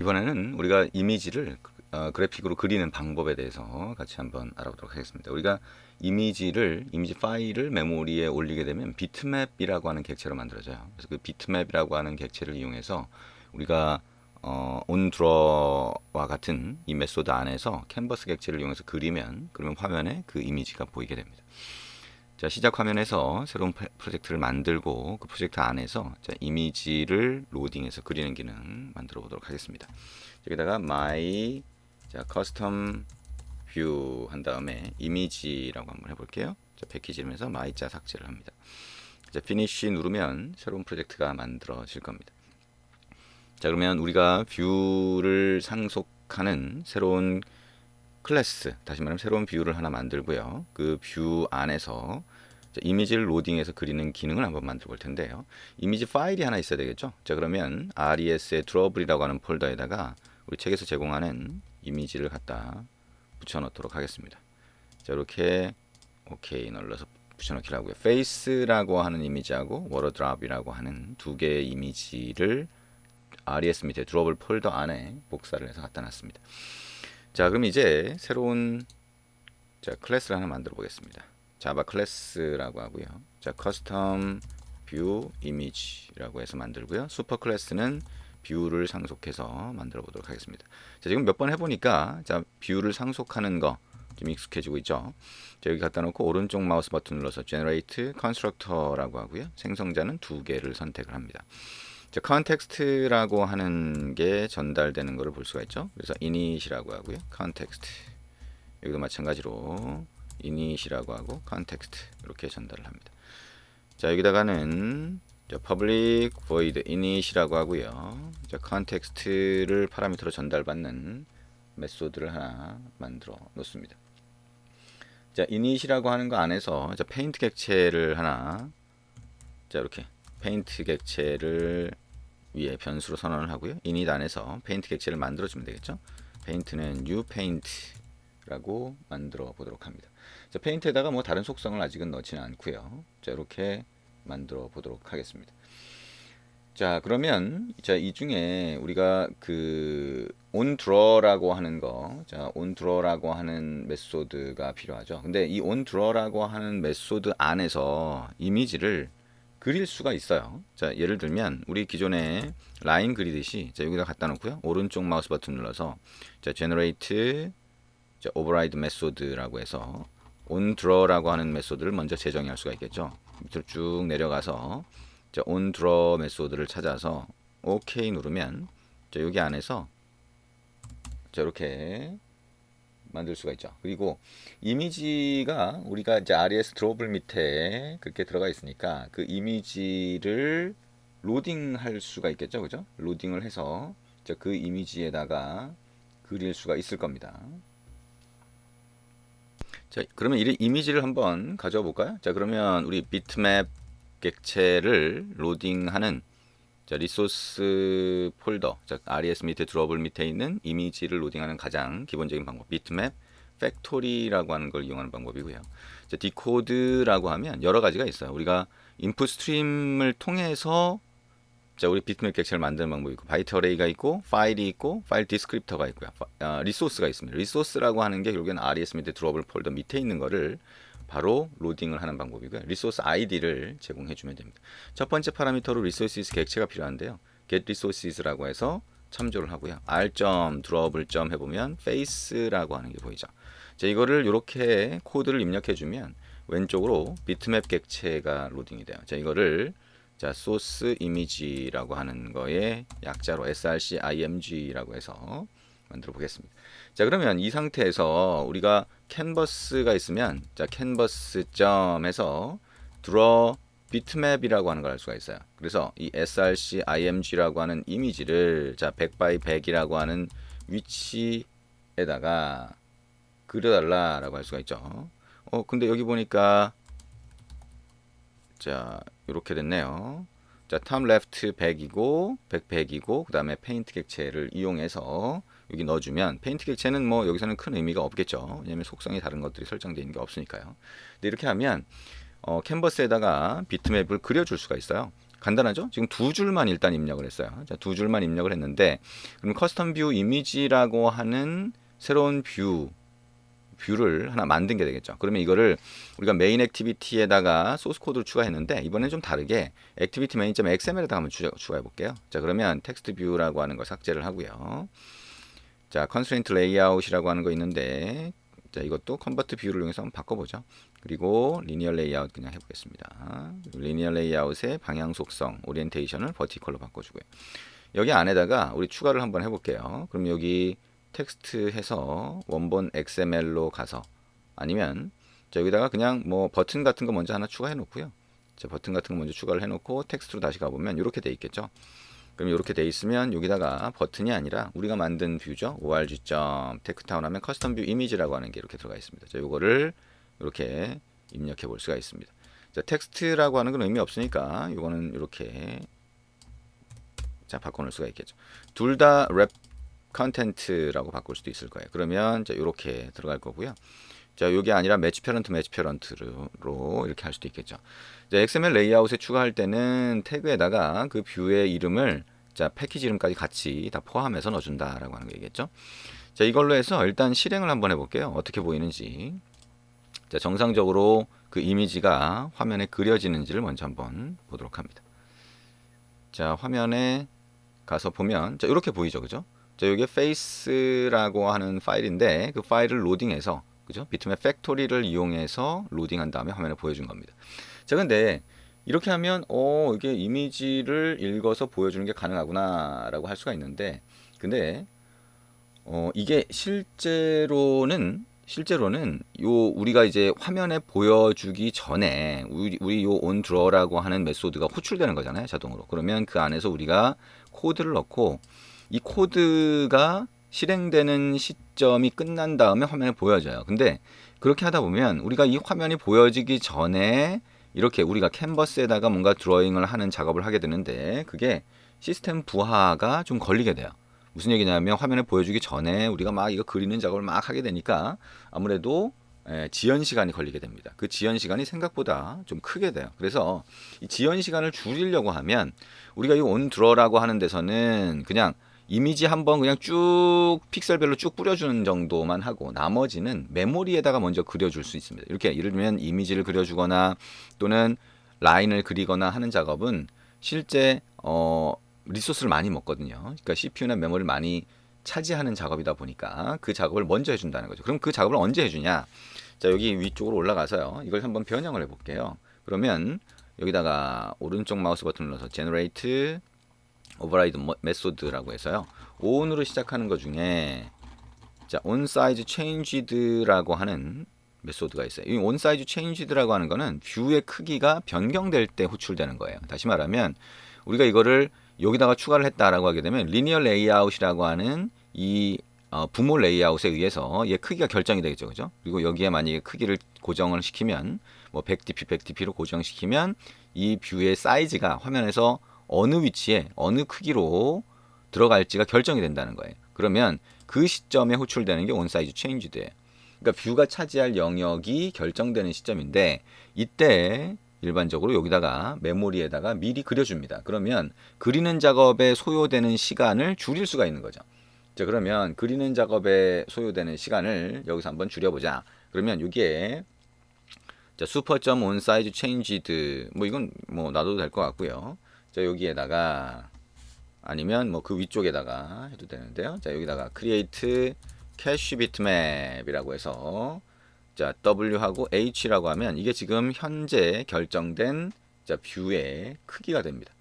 이번에는 우리가 이미지를 그래픽으로 그리는 방법에 대해서 같이 한번 알아보도록 하겠습니다. 우리가 이미지 파일을 메모리에 올리게 되면 비트맵이라고 하는 객체로 만들어져요. 그래서 그 비트맵이라고 하는 객체를 이용해서 우리가 온드러와 같은 이 메소드 안에서 캔버스 객체를 이용해서 그러면 화면에 그 이미지가 보이게 됩니다. 자, 시작 화면에서 새로운 프로젝트를 만들고 그 프로젝트 안에서 자, 이미지를 로딩해서 그리는 기능 만들어 보도록 하겠습니다. 여기다가 my 자, custom view 한 다음에 이미지라고 한번 해볼게요. 자, 패키지면서 my 자 삭제를 합니다. 자, finish 누르면 새로운 프로젝트가 만들어질 겁니다. 자, 그러면 우리가 뷰를 상속하는 새로운 클래스, 다시 말하면 새로운 뷰를 하나 만들고요. 그 뷰 안에서 이미지를 로딩해서 그리는 기능을 한번 만들어 볼 텐데요. 이미지 파일이 하나 있어야 되겠죠. 자, 그러면 res의 drawable이라고 하는 폴더에다가 우리 책에서 제공하는 이미지를 갖다 붙여 넣도록 하겠습니다. 자, 이렇게 오케이 눌러서 붙여 넣기를 하고요. face라고 하는 이미지하고 wordrop이라고 하는 두 개의 이미지를 res 밑에 drawable 폴더 안에 복사를 해서 갖다 놨습니다. 자, 그럼 이제 새로운 클래스를 하나 만들어 보겠습니다. 자바 클래스라고 하고요. 자, custom view image라고 해서 만들고요. 슈퍼 클래스는 뷰를 상속해서 만들어 보도록 하겠습니다. 자, 지금 몇 번 해보니까 자, 뷰를 상속하는 거 좀 익숙해지고 있죠. 자, 여기 갖다 놓고 오른쪽 마우스 버튼 눌러서 generate constructor라고 하고요. 생성자는 두 개를 선택을 합니다. 자, context라고 하는 게 전달되는 것을 볼 수가 있죠. 그래서 init이라고 하고요. context 여기도 마찬가지로 init이라고 하고 context 이렇게 전달을 합니다. 자, 여기다가는 public void init이라고 하고요. 자, context를 파라미터로 전달받는 메소드를 하나 만들어 놓습니다. 자, init이라고 하는 거 안에서 자, 페인트 객체를 하나 자, 이렇게 페인트 객체를 위에 변수로 선언을 하고요. init 안에서 페인트 객체를 만들어 주면 되겠죠. 페인트는 new paint라고 만들어 보도록 합니다. 자, 페인트에다가 뭐 다른 속성을 아직은 넣지는 않고요. 자, 이렇게 만들어 보도록 하겠습니다. 자, 그러면 자, 이 중에 우리가 그 onDraw라고 하는 거, 자, onDraw라고 하는 메소드가 필요하죠. 근데 이 onDraw라고 하는 메소드 안에서 이미지를 그릴 수가 있어요. 자, 예를 들면 우리 기존에 라인 그리듯이 자, 여기다 갖다 놓고요. 오른쪽 마우스 버튼 눌러서 자, generate 자, override 메소드라고 해서 onDraw라고 하는 메소드를 먼저 재정의할 수가 있겠죠. 밑으로 쭉 내려가서 자, onDraw 메소드를 찾아서 OK 누르면 자, 여기 안에서 자, 이렇게 만들 수가 있죠. 그리고 이미지가 우리가 이제 res 드롭을 밑에 그렇게 들어가 있으니까 그 이미지를 로딩할 수가 있겠죠. 그죠? 로딩을 해서 자, 그 이미지에다가 그릴 수가 있을 겁니다. 자, 그러면 이 이미지를 한번 가져와 볼까요? 자, 그러면 우리 비트맵 객체를 로딩하는 자, 리소스 폴더, 자, res 밑에 드롭을 밑에 있는 이미지를 로딩하는 가장 기본적인 방법, 비트맵 팩토리라고 하는 걸 이용하는 방법이고요. 자, 디코드라고 하면 여러 가지가 있어요. 우리가 인풋 스트림을 통해서 자, 우리 비트맵 객체를 만드는 방법이 있고, 바이트 어레이가 있고, 파일이 있고, 파일 디스크립터가 있고요. 리소스가 있습니다. 리소스라고 하는 게 결국엔 res 밑에 드롭을 폴더 밑에 있는 거를 바로 로딩을 하는 방법이고요. 리소스 아이디를 제공해 주면 됩니다. 첫 번째 파라미터로 리소시스 객체가 필요한데요. get resources라고 해서 참조를 하고요. r.drop을 해보면 face라고 하는 게 보이죠. 자, 이거를 이렇게 코드를 입력해 주면 왼쪽으로 비트맵 객체가 로딩이 돼요. 자, 이거를 자, source image라고 하는 거에 약자로 srcimg라고 해서 만들어 보겠습니다. 자, 그러면 이 상태에서 우리가 캔버스가 있으면 자, 캔버스 점에서 draw bitmap이라고 하는 걸 할 수가 있어요. 그래서 이 srcimg라고 하는 이미지를 자, 100 by 100이라고 하는 위치에다가 그려달라라고 할 수가 있죠. 근데 여기 보니까 자, 이렇게 됐네요. 자, 탑 레프트 100이고 100이고 그 다음에 페인트 객체를 이용해서 여기 넣어주면 페인트 객체는 뭐 여기서는 큰 의미가 없겠죠. 왜냐면 속성이 다른 것들이 설정되어 있는 게 없으니까요. 근데 이렇게 하면 캔버스에다가 비트맵을 그려줄 수가 있어요. 간단하죠? 지금 두 줄만 일단 입력을 했어요. 자, 두 줄만 입력을 했는데, 그럼 커스텀 뷰 이미지라고 하는 새로운 뷰를 하나 만든 게 되겠죠. 그러면 이거를 우리가 메인 액티비티에다가 소스 코드를 추가했는데, 이번엔 좀 다르게 액티비티 main.xml에다가 한번 추가해 볼게요. 자, 그러면 텍스트 뷰라고 하는 거 삭제를 하고요. 자, 컨스트레인트 레이아웃이라고 하는 거 있는데, 자, 이것도 컨버트 뷰를 이용해서 한번 바꿔보죠. 그리고 리니어 레이아웃 그냥 해보겠습니다. 리니어 레이아웃의 방향 속성, 오리엔테이션을 버티컬로 바꿔주고요. 여기 안에다가 우리 추가를 한번 해볼게요. 그럼 여기 텍스트 해서 원본 XML로 가서, 아니면 자, 여기다가 그냥 뭐 버튼 같은 거 먼저 하나 추가해 놓고요. 자, 버튼 같은 거 먼저 추가를 해 놓고 텍스트로 다시 가보면 이렇게 돼 있겠죠. 그럼 이렇게 돼 있으면 여기다가 버튼이 아니라 우리가 만든 뷰죠. org.texttown 하면 커스텀 뷰 이미지라고 하는 게 이렇게 들어가 있습니다. 자, 요거를 이렇게 입력해 볼 수가 있습니다. 자, 텍스트라고 하는 건 의미 없으니까 이거는 이렇게 자, 바꿔놓을 수가 있겠죠. 둘 다 랩 컨텐트라고 바꿀 수도 있을 거예요. 그러면 자, 이렇게 들어갈 거고요. 자, 이게 아니라 매치 페런트로 이렇게 할 수도 있겠죠. 자, XML 레이아웃에 추가할 때는 태그에다가 그 뷰의 이름을 자, 패키지 이름까지 같이 다 포함해서 넣어준다라고 하는 거겠죠. 자, 이걸로 해서 일단 실행을 한번 해볼게요. 어떻게 보이는지. 자, 정상적으로 그 이미지가 화면에 그려지는지를 먼저 한번 보도록 합니다. 자, 화면에 가서 보면 자, 이렇게 보이죠, 그죠? 자, 이게 face라고 하는 파일인데 그 파일을 로딩해서, 그죠? 비트맵 팩토리를 이용해서 로딩한 다음에 화면에 보여준 겁니다. 자, 근데 이렇게 하면 이게 이미지를 읽어서 보여주는 게 가능하구나라고 할 수가 있는데, 근데 이게 실제로는 요 우리가 이제 화면에 보여주기 전에 우리 요 onDraw라고 하는 메소드가 호출되는 거잖아요, 자동으로. 그러면 그 안에서 우리가 코드를 넣고 이 코드가 실행되는 시점이 끝난 다음에 화면에 보여져요. 근데 그렇게 하다 보면 우리가 이 화면이 보여지기 전에 이렇게 우리가 캔버스에다가 뭔가 드로잉을 하는 작업을 하게 되는데, 그게 시스템 부하가 좀 걸리게 돼요. 무슨 얘기냐면 화면에 보여주기 전에 우리가 막 이거 그리는 작업을 막 하게 되니까 아무래도 지연 시간이 걸리게 됩니다. 그 지연 시간이 생각보다 좀 크게 돼요. 그래서 이 지연 시간을 줄이려고 하면 우리가 이 onDraw라고 하는 데서는 그냥 이미지 한번 그냥 쭉 픽셀별로 쭉 뿌려주는 정도만 하고 나머지는 메모리에다가 먼저 그려줄 수 있습니다. 이렇게 예를 들면 이미지를 그려주거나 또는 라인을 그리거나 하는 작업은 실제 리소스를 많이 먹거든요. 그러니까 CPU나 메모리를 많이 차지하는 작업이다 보니까 그 작업을 먼저 해준다는 거죠. 그럼 그 작업을 언제 해주냐? 자, 여기 위쪽으로 올라가서요. 이걸 한번 변형을 해볼게요. 그러면 여기다가 오른쪽 마우스 버튼을 눌러서 Generate Override Method라고 해서요. on으로 시작하는 것 중에 자, onSize Changed라고 하는 메소드가 있어요. 이 onSize Changed라고 하는 거는 뷰의 크기가 변경될 때 호출되는 거예요. 다시 말하면 우리가 이거를 여기다가 추가를 했다라고 하게 되면 리니어 레이아웃이라고 하는 이 부모 레이아웃에 의해서 얘 크기가 결정이 되겠죠, 그죠? 그리고 여기에 만약에 크기를 고정을 시키면 뭐 100dp, 100dp로 고정시키면 이 뷰의 사이즈가 화면에서 어느 위치에 어느 크기로 들어갈지가 결정이 된다는 거예요. 그러면 그 시점에 호출되는 게 onSize Changed예요. 그러니까 뷰가 차지할 영역이 결정되는 시점인데 이때 일반적으로 여기다가 메모리에다가 미리 그려줍니다. 그러면 그리는 작업에 소요되는 시간을 줄일 수가 있는 거죠. 자, 그러면 그리는 작업에 소요되는 시간을 여기서 한번 줄여보자. 그러면 여기에 자, super.onSize changed 뭐 이건 뭐 놔둬도 될 것 같고요. 자, 여기에다가 아니면 뭐 그 위쪽에다가 해도 되는데요. 자, 여기다가 create cache bitmap이라고 해서 자, W하고 H라고 하면 이게 지금 현재 결정된 자, 뷰의 크기가 됩니다.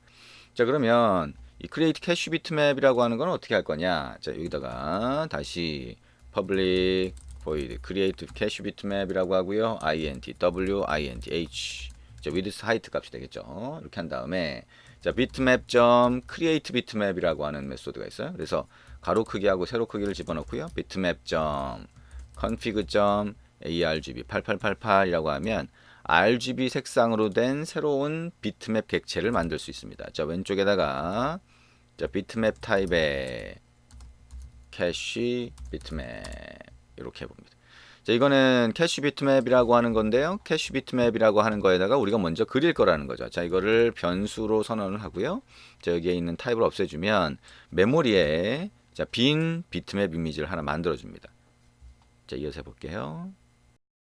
자, 그러면 이 create cache bitmap이라고 하는 건 어떻게 할 거냐? 자, 여기다가 다시 public void create cache bitmap이라고 하고요. int w int h 자, width height 값이 되겠죠. 이렇게 한 다음에 자, bitmap.create bitmap이라고 하는 메소드가 있어요. 그래서 가로 크기하고 세로 크기를 집어넣고요. bitmap.config.argb 8888이라고 하면 RGB 색상으로 된 새로운 비트맵 객체를 만들 수 있습니다. 자, 왼쪽에다가 자, 비트맵 타입의 캐시 비트맵 이렇게 해봅니다. 자, 이거는 캐시 비트맵이라고 하는 건데요. 캐시 비트맵이라고 하는 거에다가 우리가 먼저 그릴 거라는 거죠. 자, 이거를 변수로 선언을 하고요. 자, 여기에 있는 타입을 없애주면 메모리에 자, 빈 비트맵 이미지를 하나 만들어 줍니다. 자, 이어서 해볼게요.